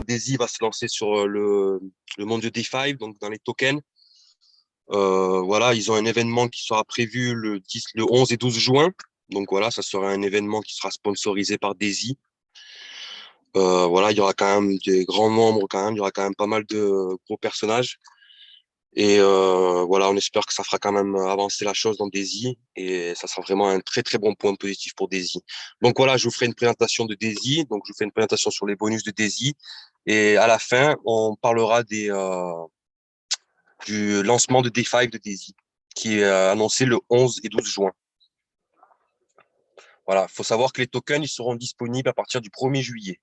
Daisy va se lancer sur le monde de DeFi, donc dans les tokens. Voilà, ils ont un événement qui sera prévu le 11 et 12 juin. Donc voilà, ça sera un événement qui sera sponsorisé par Daisy. Voilà, il y aura quand même des grands nombres, quand même, il y aura quand même pas mal de gros personnages. Et voilà, on espère que ça fera quand même avancer la chose dans Daisy et ça sera vraiment un très très bon point positif pour Daisy. Donc voilà, je vous ferai une présentation de Daisy, donc je vous fais une présentation sur les bonus de Daisy et à la fin, on parlera du lancement de D5 de Daisy qui est annoncé le 11 et 12 juin. Voilà, il faut savoir que les tokens ils seront disponibles à partir du 1er juillet.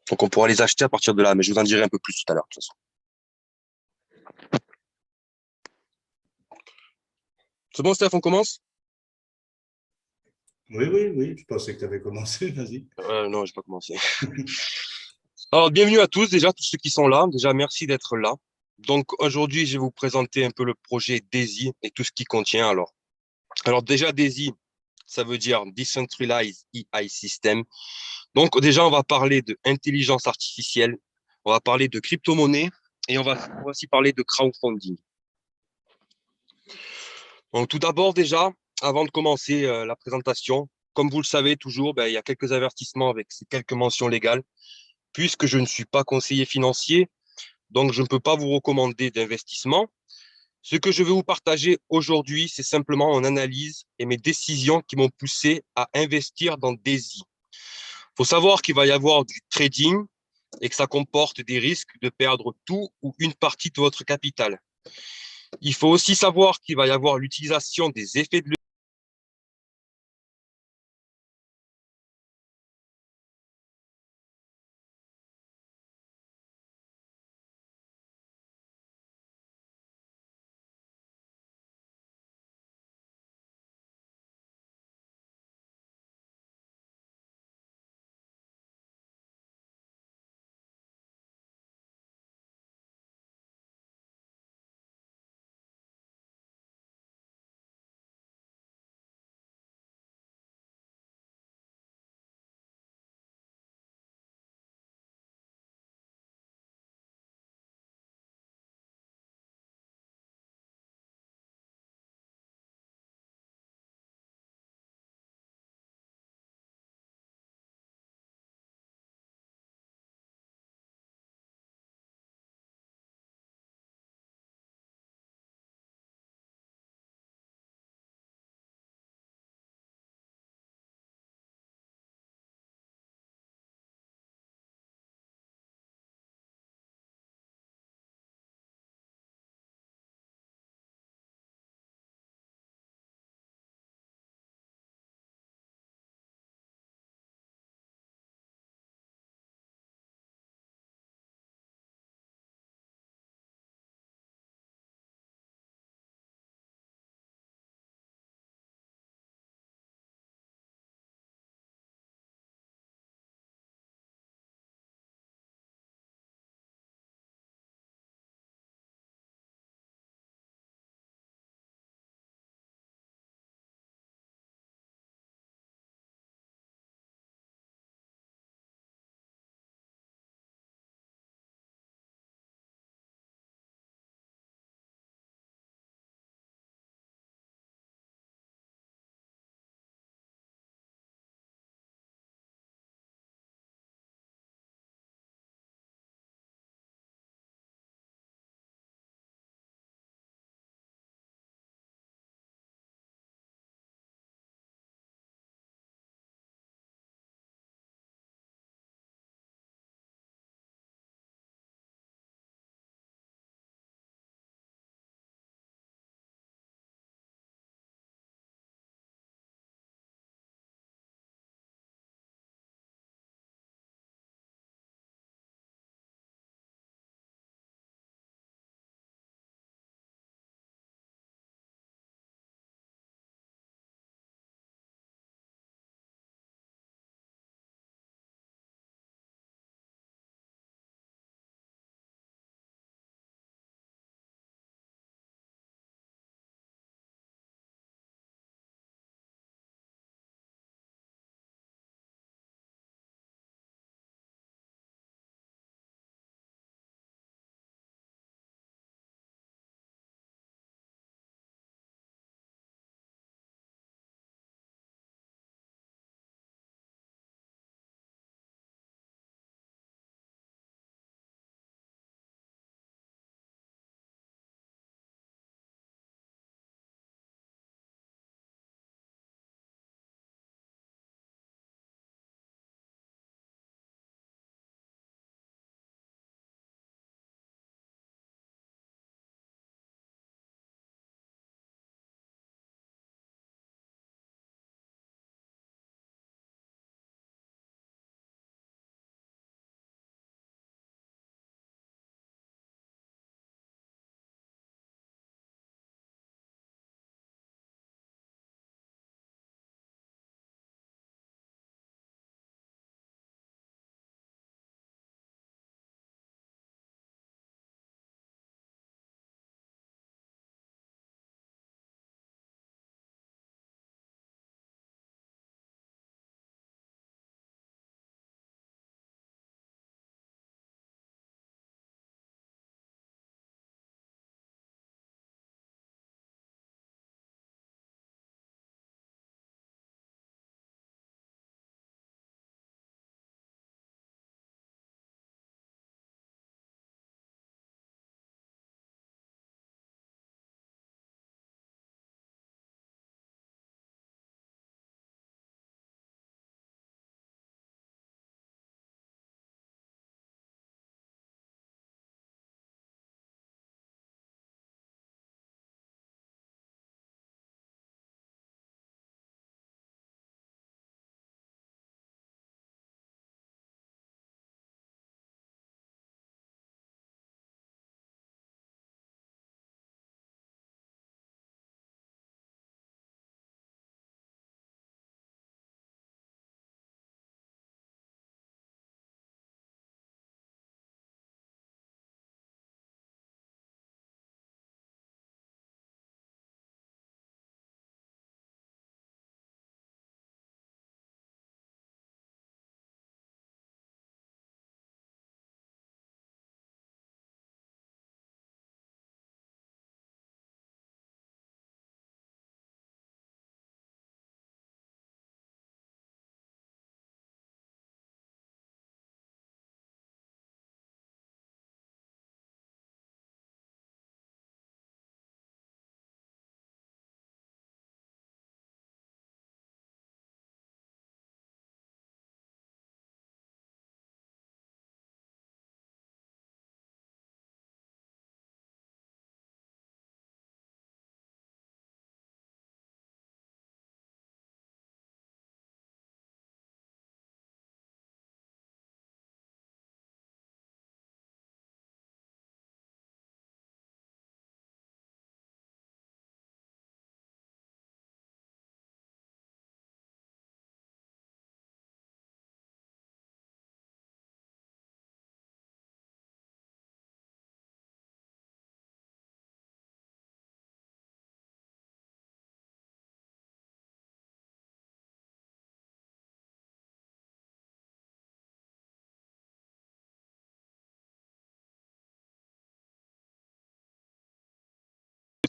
Donc on pourra les acheter à partir de là, mais je vous en dirai un peu plus tout à l'heure de toute façon. C'est bon, Steph, on commence? Oui, oui, oui, je pensais que tu avais commencé, vas-y. Non, je vais pas commencer. Alors, bienvenue à tous, déjà, tous ceux qui sont là. Déjà, merci d'être là. Donc, aujourd'hui, je vais vous présenter un peu le projet DAISY et tout ce qui contient. Alors déjà, DAISY, ça veut dire Decentralized AI System. Donc, déjà, on va parler de intelligence artificielle, on va parler de crypto-monnaie et on va aussi parler de crowdfunding. Donc, tout d'abord, déjà, avant de commencer la présentation, comme vous le savez toujours, ben, il y a quelques avertissements avec ces quelques mentions légales. Puisque je ne suis pas conseiller financier, donc je ne peux pas vous recommander d'investissement. Ce que je vais vous partager aujourd'hui, c'est simplement mon analyse et mes décisions qui m'ont poussé à investir dans DAISY. Il faut savoir qu'il va y avoir du trading et que ça comporte des risques de perdre tout ou une partie de votre capital. Il faut aussi savoir qu'il va y avoir l'utilisation des effets de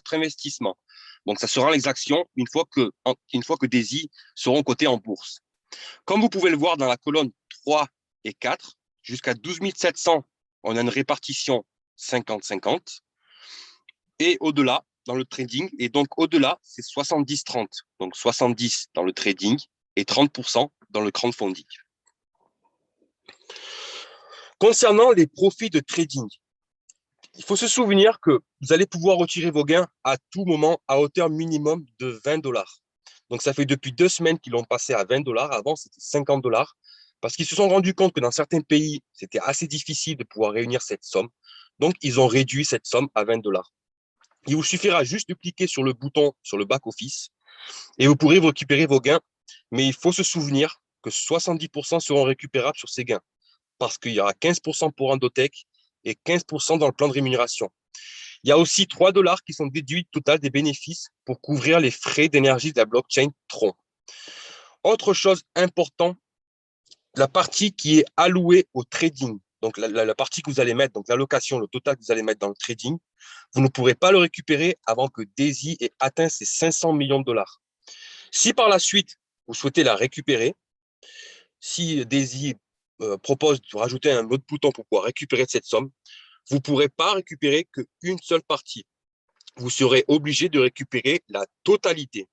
votre investissement. Donc, ça sera les actions une fois que DAISY seront cotées en bourse. Comme vous pouvez le voir dans la colonne 3 et 4, jusqu'à 12 700, on a une répartition 50-50. Et au-delà, dans le trading, et donc au-delà, c'est 70-30. Donc 70 dans le trading et 30% dans le crowdfunding. Concernant les profits de trading, il faut se souvenir que vous allez pouvoir retirer vos gains à tout moment à hauteur minimum de 20 dollars. Donc, ça fait depuis 2 semaines qu'ils l'ont passé à 20 dollars. Avant, c'était 50 dollars. Parce qu'ils se sont rendus compte que dans certains pays, c'était assez difficile de pouvoir réunir cette somme. Donc, ils ont réduit cette somme à 20 dollars. Il vous suffira juste de cliquer sur le bouton sur le back-office et vous pourrez récupérer vos gains. Mais il faut se souvenir que 70% seront récupérables sur ces gains parce qu'il y aura 15% pour Endotech et 15% dans le plan de rémunération. Il y a aussi 3 dollars qui sont déduits total des bénéfices pour couvrir les frais d'énergie de la blockchain Tron. Autre chose importante, la partie qui est allouée au trading, donc la partie que vous allez mettre, donc l'allocation, le total que vous allez mettre dans le trading, vous ne pourrez pas le récupérer avant que DAISY ait atteint ses 500 millions de dollars. Si par la suite, vous souhaitez la récupérer, si DAISY propose de rajouter un autre bouton pour pouvoir récupérer cette somme, vous ne pourrez pas récupérer qu'une seule partie. Vous serez obligé de récupérer la totalité.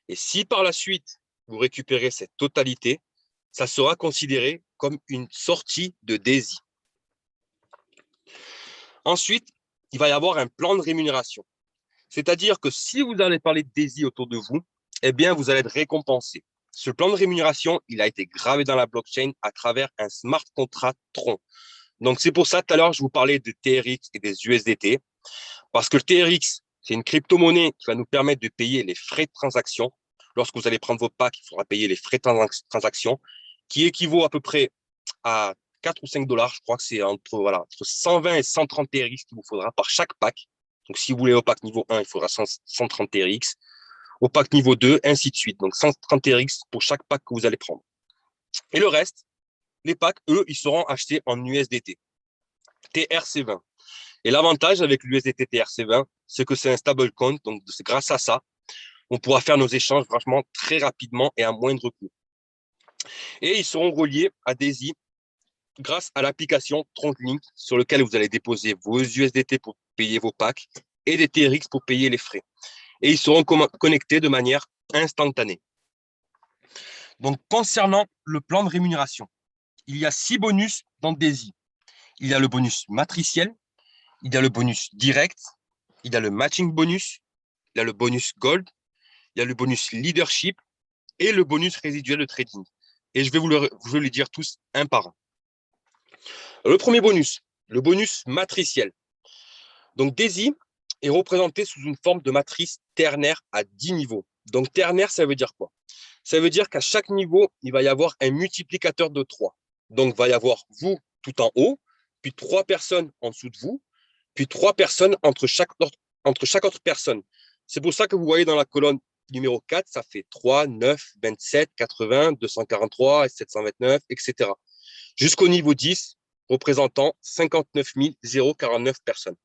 Et si par la suite, vous récupérez cette totalité, ça sera considéré comme une sortie de DAISY. Ensuite, il va y avoir un plan de rémunération. C'est-à-dire que si vous allez parler de DAISY autour de vous, eh bien, vous allez être récompensé. Ce plan de rémunération, il a été gravé dans la blockchain à travers un smart contract Tron. Donc, c'est pour ça, tout à l'heure, je vous parlais de TRX et des USDT, parce que le TRX, c'est une crypto-monnaie qui va nous permettre de payer les frais de transaction. Lorsque vous allez prendre vos packs, il faudra payer les frais de transaction, qui équivaut à peu près à 4 ou 5 dollars. Je crois que c'est entre 120 et 130 TRX qu'il vous faudra par chaque pack. Donc, si vous voulez au pack niveau 1, il faudra 130 TRX. Au pack niveau 2, ainsi de suite. Donc, 130 TRX pour chaque pack que vous allez prendre. Et le reste, les packs, eux, ils seront achetés en USDT, TRC20. Et l'avantage avec l'USDT TRC20, c'est que c'est un stablecoin. Donc, c'est grâce à ça, on pourra faire nos échanges vraiment très rapidement et à moindre coût. Et ils seront reliés à DAISY grâce à l'application TronLink sur laquelle vous allez déposer vos USDT pour payer vos packs et des TRX pour payer les frais. Et ils seront connectés de manière instantanée. Donc, concernant le plan de rémunération, il y a 6 bonus dans DAISY. Il y a le bonus matriciel, il y a le bonus direct, il y a le matching bonus, il y a le bonus gold, il y a le bonus leadership et le bonus résiduel de trading. Et je vais vous les dire tous un par un. Le premier bonus, le bonus matriciel. Donc, DAISY est représenté sous une forme de matrice ternaire à 10 niveaux. Donc, ternaire, ça veut dire quoi? Ça veut dire qu'à chaque niveau, il va y avoir un multiplicateur de 3. Donc, il va y avoir vous tout en haut, puis 3 personnes en dessous de vous, puis 3 personnes entre chaque autre personne. C'est pour ça que vous voyez dans la colonne numéro 4, ça fait 3, 9, 27, 80, 243, 729, etc. Jusqu'au niveau 10, représentant 59 049 personnes.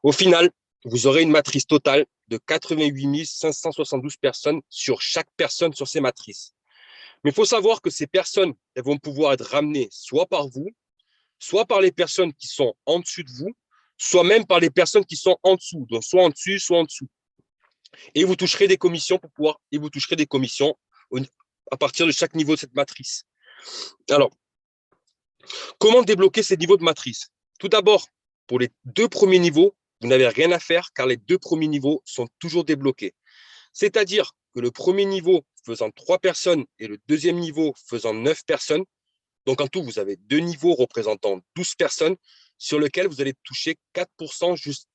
Au final, vous aurez une matrice totale de 88 572 personnes sur chaque personne sur ces matrices. Mais il faut savoir que ces personnes, elles vont pouvoir être ramenées soit par vous, soit par les personnes qui sont en dessus de vous, soit même par les personnes qui sont en dessous, donc soit en dessus, soit en dessous. Et vous toucherez des commissions à partir de chaque niveau de cette matrice. Alors, comment débloquer ces niveaux de matrice? Tout d'abord, pour les 2 premiers niveaux, vous n'avez rien à faire car les 2 premiers niveaux sont toujours débloqués. C'est-à-dire que le premier niveau faisant 3 personnes et le deuxième niveau faisant 9 personnes, donc en tout, vous avez 2 niveaux représentant 12 personnes sur lesquels vous allez toucher 4% juste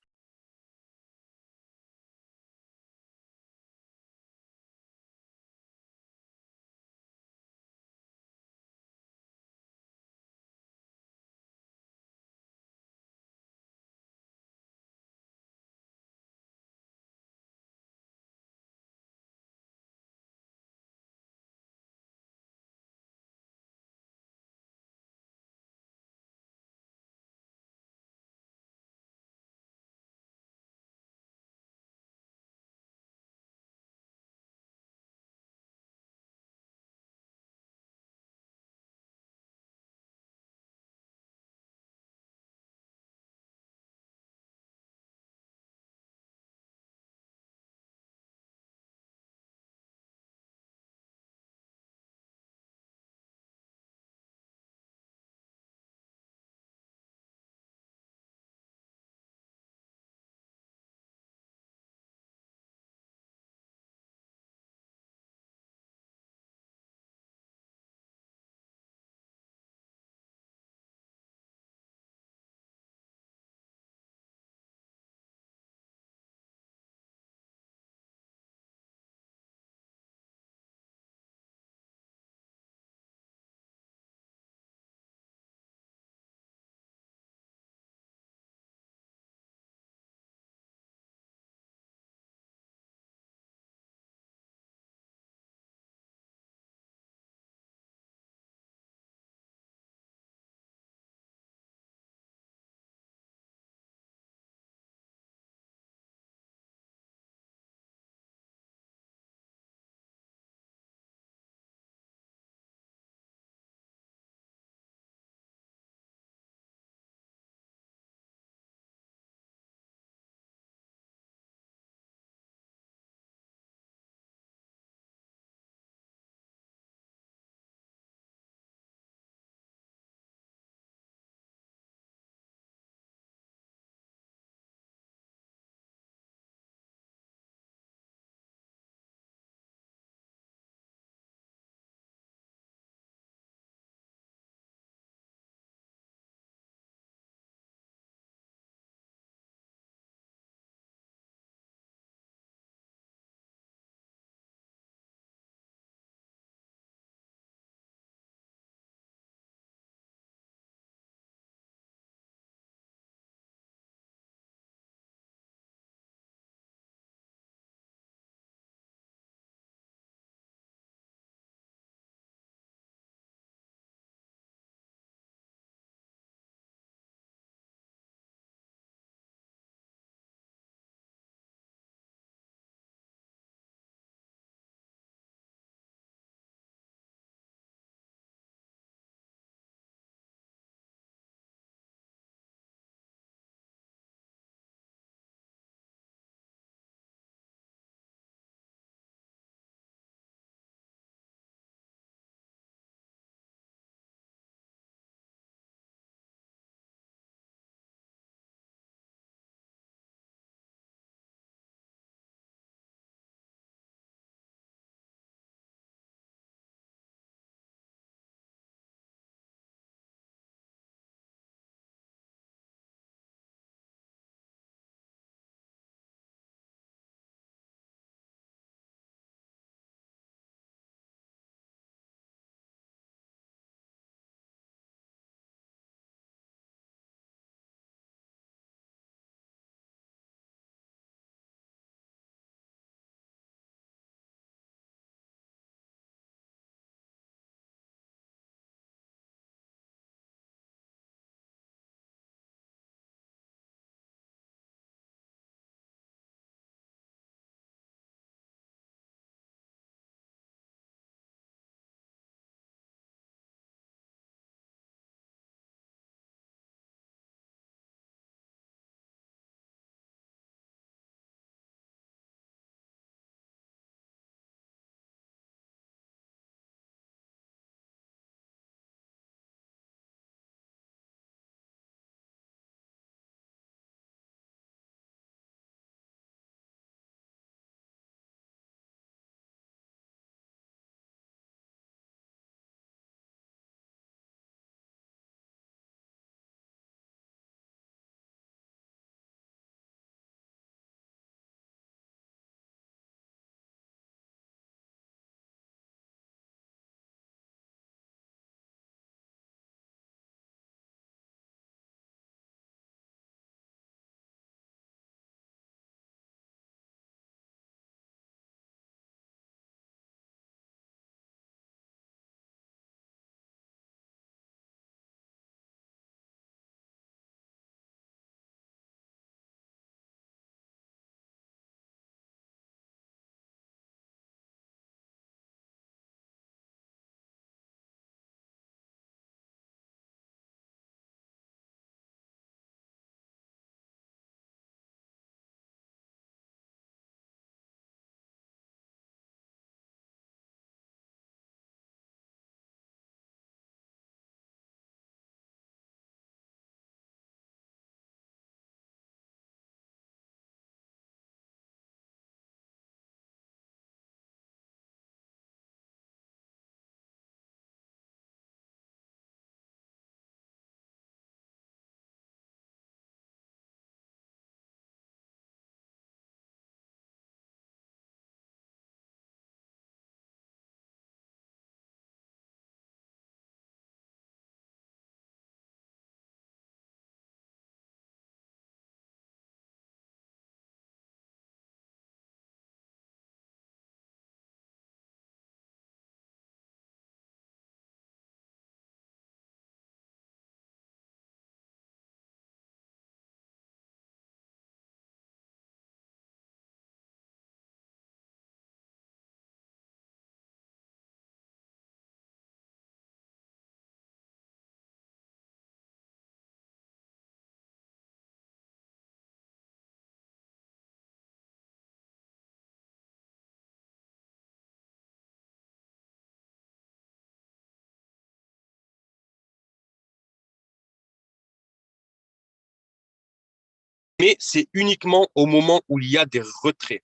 mais c'est uniquement au moment où il y a des retraits.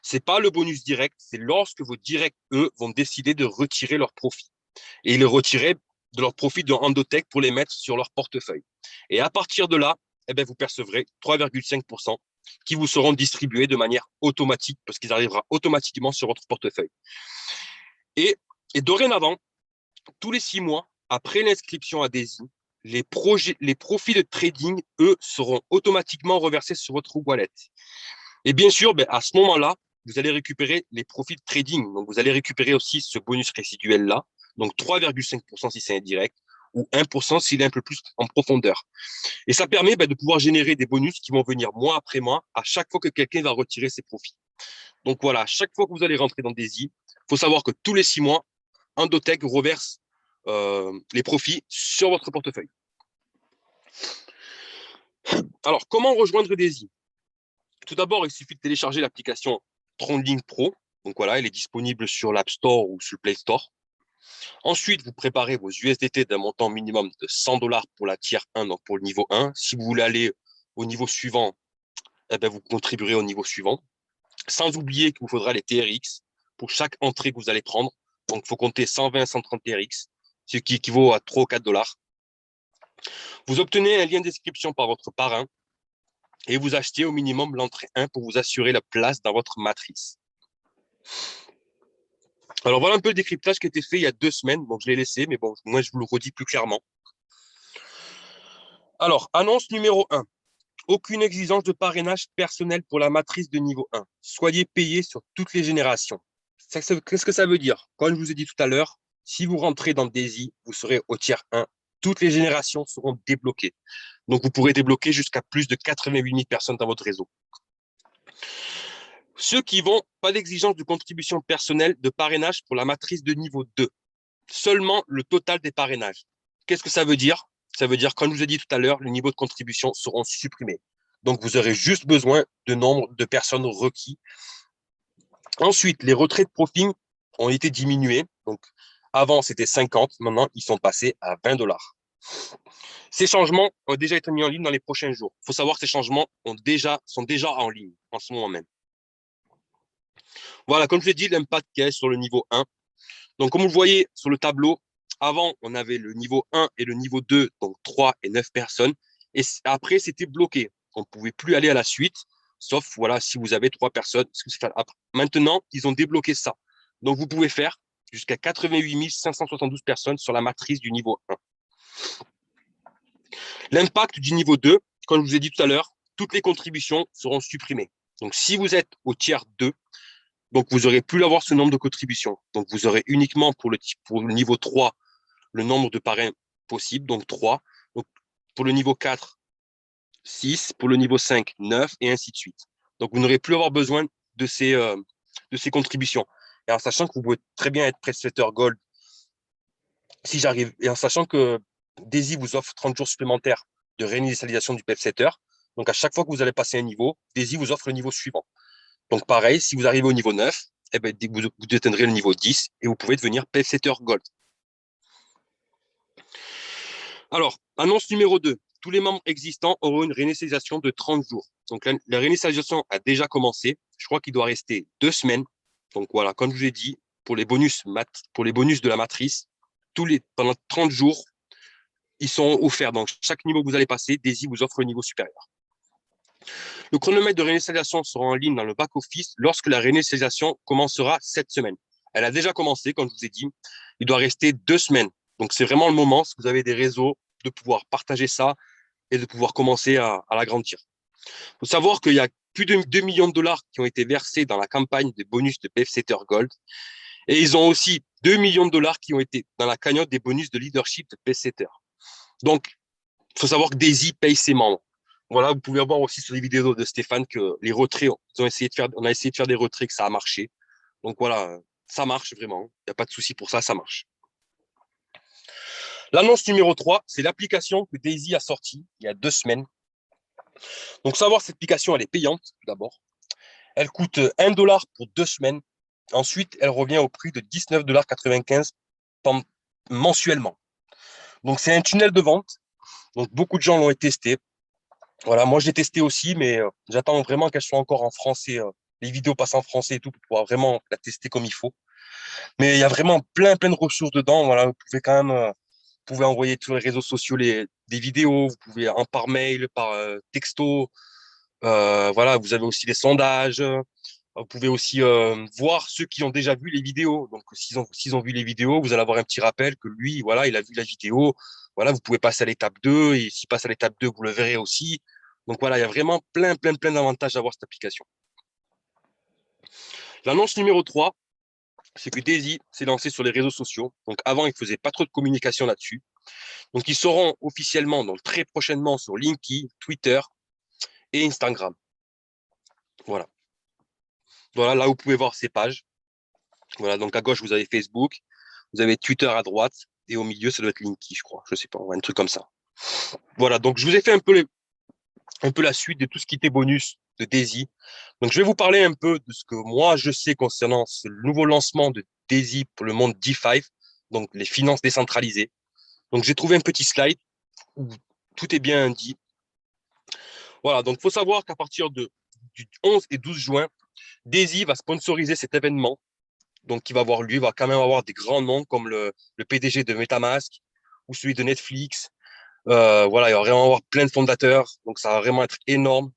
Ce n'est pas le bonus direct, c'est lorsque vos directs, eux, vont décider de retirer leur profit. Et ils le retiraient de leur profit de Endotech pour les mettre sur leur portefeuille. Et à partir de là, eh bien, vous percevrez 3,5% qui vous seront distribués de manière automatique parce qu'ils arriveront automatiquement sur votre portefeuille. Et, et dorénavant, tous les 6 mois, après l'inscription à DESI, les profits de trading, eux, seront automatiquement reversés sur votre wallet. Et bien sûr, ben, à ce moment-là, vous allez récupérer les profits de trading. Donc, vous allez récupérer aussi ce bonus résiduel-là. Donc, 3,5% si c'est indirect ou 1% s'il est un peu plus en profondeur. Et ça permet ben, de pouvoir générer des bonus qui vont venir mois après mois à chaque fois que quelqu'un va retirer ses profits. Donc, voilà, chaque fois que vous allez rentrer dans DESI, il faut savoir que tous les 6 mois, Endotech reverse les profits sur votre portefeuille. Alors, comment rejoindre DESI? Tout d'abord, il suffit de télécharger l'application TradingLink Pro. Donc voilà, elle est disponible sur l'App Store ou sur le Play Store. Ensuite, vous préparez vos USDT d'un montant minimum de 100 $ pour la tier 1, donc pour le niveau 1. Si vous voulez aller au niveau suivant, eh bien, vous contribuerez au niveau suivant. Sans oublier qu'il vous faudra les TRX pour chaque entrée que vous allez prendre. Donc, il faut compter 120, 130 TRX, ce qui équivaut à 3 ou 4 $. Vous obtenez un lien de description par votre parrain et vous achetez au minimum l'entrée 1 pour vous assurer la place dans votre matrice. Alors, voilà un peu le décryptage qui a été fait il y a 2 semaines. Bon, je l'ai laissé, mais bon, moi, je vous le redis plus clairement. Alors, annonce numéro 1. Aucune exigence de parrainage personnel pour la matrice de niveau 1. Soyez payé sur toutes les générations. Qu'est-ce que ça veut dire? Comme je vous ai dit tout à l'heure, si vous rentrez dans DESI, vous serez au tiers 1. Toutes les générations seront débloquées. Donc, vous pourrez débloquer jusqu'à plus de 88 000 personnes dans votre réseau. Ceux qui vont, pas d'exigence de contribution personnelle de parrainage pour la matrice de niveau 2. Seulement le total des parrainages. Qu'est-ce que ça veut dire? Ça veut dire, comme je vous ai dit tout à l'heure, les niveaux de contribution seront supprimés. Donc, vous aurez juste besoin de nombre de personnes requis. Ensuite, les retraits de profit ont été diminués. Donc, avant, c'était 50. Maintenant, ils sont passés à 20 $. Ces changements ont déjà été mis en ligne dans les prochains jours. Il faut savoir que ces changements sont déjà en ligne en ce moment même. Voilà, comme je l'ai dit, l'impact qu'il y a sur le niveau 1. Donc, comme vous le voyez sur le tableau, avant, on avait le niveau 1 et le niveau 2, donc 3 et 9 personnes. Et après, c'était bloqué. On ne pouvait plus aller à la suite, sauf voilà, si vous avez 3 personnes. Maintenant, ils ont débloqué ça. Donc, vous pouvez faire jusqu'à 88 572 personnes sur la matrice du niveau 1. L'impact du niveau 2, comme je vous ai dit tout à l'heure, toutes les contributions seront supprimées. Donc, si vous êtes au tiers 2, donc vous n'aurez plus avoir ce nombre de contributions. Donc, vous aurez uniquement pour le niveau 3 le nombre de parrains possible, donc 3. Donc, pour le niveau 4, 6. Pour le niveau 5, 9, et ainsi de suite. Donc, vous n'aurez plus avoir besoin de ces contributions. Et en sachant que vous pouvez très bien être prestataire Gold, si j'arrive, et en sachant que DESI vous offre 30 jours supplémentaires de réinitialisation du PFSetter. Donc, à chaque fois que vous allez passer un niveau, DESI vous offre le niveau suivant. Donc, pareil, si vous arrivez au niveau 9, eh ben, vous atteindrez le niveau 10 et vous pouvez devenir PFSetter Gold. Alors, annonce numéro 2. Tous les membres existants auront une réinitialisation de 30 jours. Donc, la réinitialisation a déjà commencé. Je crois qu'il doit rester 2 semaines. Donc, voilà, comme je vous l'ai dit, pour les bonus de la matrice, pendant 30 jours, ils sont offerts. Donc, chaque niveau que vous allez passer, DESI vous offre le niveau supérieur. Le chronomètre de réinitialisation sera en ligne dans le back-office lorsque la réinitialisation commencera cette semaine. Elle a déjà commencé, comme je vous ai dit. Il doit rester 2 semaines. Donc, c'est vraiment le moment, si vous avez des réseaux, de pouvoir partager ça et de pouvoir commencer à l'agrandir. Il faut savoir qu'il y a plus de 2 millions de $ qui ont été versés dans la campagne des bonus de PFSetter Gold. Et ils ont aussi 2 millions de $ qui ont été dans la cagnotte des bonus de leadership de PFSetter. Donc, il faut savoir que DESI paye ses membres. Voilà, vous pouvez voir aussi sur les vidéos de Stéphane que les retraits, on a essayé de faire des retraits, que ça a marché. Donc voilà, ça marche vraiment. Il n'y a pas de souci pour ça, ça marche. L'annonce numéro 3, c'est l'application que DESI a sortie il y a 2 semaines. Donc, savoir cette application, elle est payante, tout d'abord. Elle coûte 1 $ pour 2 semaines. Ensuite, elle revient au prix de 19,95 $ mensuellement. Donc, c'est un tunnel de vente. Donc, beaucoup de gens l'ont testé. Voilà, moi, je l'ai testé aussi, mais j'attends vraiment qu'elle soit encore en français, les vidéos passent en français et tout, pour pouvoir vraiment la tester comme il faut. Mais il y a vraiment plein de ressources dedans. Voilà, vous pouvez quand même, vous pouvez envoyer sur les réseaux sociaux des vidéos, vous pouvez en par mail, par texto. Voilà, vous avez aussi des sondages. Vous pouvez aussi voir ceux qui ont déjà vu les vidéos. Donc, s'ils ont vu les vidéos, vous allez avoir un petit rappel que lui, voilà, il a vu la vidéo. Voilà, vous pouvez passer à l'étape 2. Et s'il passe à l'étape 2, vous le verrez aussi. Donc, voilà, il y a vraiment plein d'avantages d'avoir cette application. L'annonce numéro 3, c'est que Daisy s'est lancé sur les réseaux sociaux. Donc, avant, il ne faisait pas trop de communication là-dessus. Donc, ils seront officiellement, donc très prochainement, sur LinkedIn, Twitter et Instagram. Voilà. Voilà, là, vous pouvez voir ces pages. Voilà, donc à gauche, vous avez Facebook, vous avez Twitter à droite, et au milieu, ça doit être Linky, je crois. Je sais pas, un truc comme ça. Voilà, donc je vous ai fait un peu la suite de tout ce qui était bonus de Daisy. Donc je vais vous parler un peu de ce que moi je sais concernant ce nouveau lancement de Daisy pour le monde D5, donc les finances décentralisées. Donc j'ai trouvé un petit slide où tout est bien dit. Voilà, donc il faut savoir qu'à partir du 11 et 12 juin, Daisy va sponsoriser cet événement. Donc, qui va avoir lieu, il va quand même avoir des grands noms comme le PDG de MetaMask ou celui de Netflix. Voilà, il va vraiment avoir plein de fondateurs. Donc, ça va vraiment être énorme.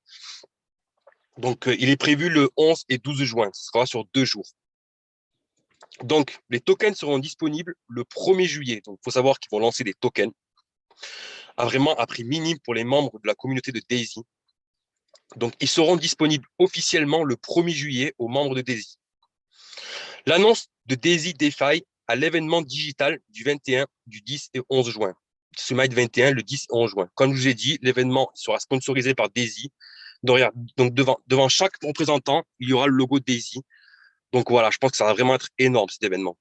Donc, il est prévu le 11 et 12 juin. Ce sera sur 2 jours. Donc, les tokens seront disponibles le 1er juillet. Donc, il faut savoir qu'ils vont lancer des tokens à vraiment à prix minime pour les membres de la communauté de Daisy. Donc, ils seront disponibles officiellement le 1er juillet aux membres de Daisy. L'annonce de Daisy DeFi à l'événement digital du 21, du 10 et 11 juin. Summit 21, le 10 et 11 juin. Comme je vous ai dit, l'événement sera sponsorisé par Daisy. Donc, devant chaque représentant, il y aura le logo Daisy. Donc voilà, je pense que ça va vraiment être énorme cet événement.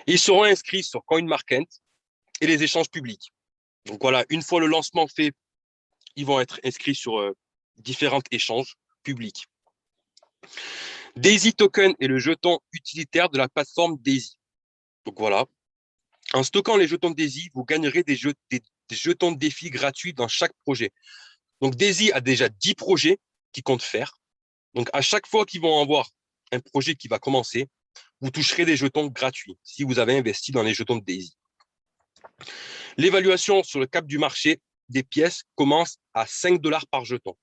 Ils seront inscrits sur CoinMarket et les échanges publics. Donc voilà, une fois le lancement fait, ils vont être inscrits sur différents échanges publics. Daisy Token est le jeton utilitaire de la plateforme Daisy. Donc voilà. En stockant les jetons de Daisy, vous gagnerez des jetons de défi gratuits dans chaque projet. Donc Daisy a déjà 10 projets qu'ils comptent faire. Donc à chaque fois qu'ils vont avoir un projet qui va commencer, vous toucherez des jetons gratuits si vous avez investi dans les jetons de Daisy. L'évaluation sur le cap du marché des pièces commence à 5 $ par jeton.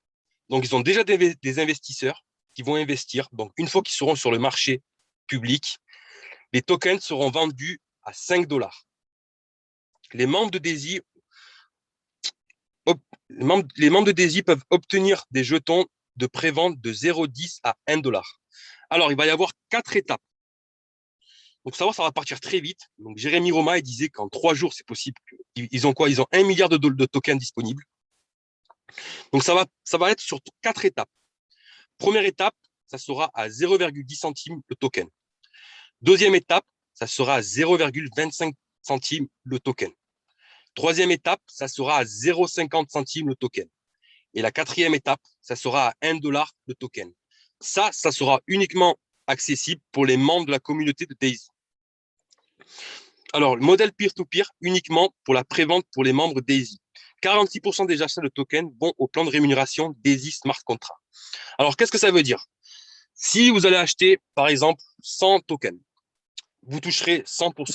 Donc ils ont déjà des investisseurs qui vont investir. Donc une fois qu'ils seront sur le marché public, les tokens seront vendus à 5 $. Les membres de Daisy les membres de Daisy peuvent obtenir des jetons de prévente de 0,10 à 1 $. Alors, il va y avoir 4 étapes. Donc, savoir, ça va partir très vite. Donc, Jérémy Roma, il disait qu'en 3 jours, c'est possible. Ils ont quoi? Ils ont 1 milliard de tokens disponibles. Donc, ça va être sur 4 étapes. Première étape, ça sera à 0,10 centimes le token. Deuxième étape, ça sera à 0,25 centimes le token. Troisième étape, ça sera à 0,50 centimes le token. Et la quatrième étape, ça sera à 1 $ le token. Ça sera uniquement accessible pour les membres de la communauté de Daisy. Alors, le modèle peer-to-peer uniquement pour la prévente pour les membres Daisy. 46% des achats de tokens vont au plan de rémunération Daisy Smart Contract. Alors, qu'est-ce que ça veut dire? Si vous allez acheter, par exemple, 100 tokens, vous toucherez 100%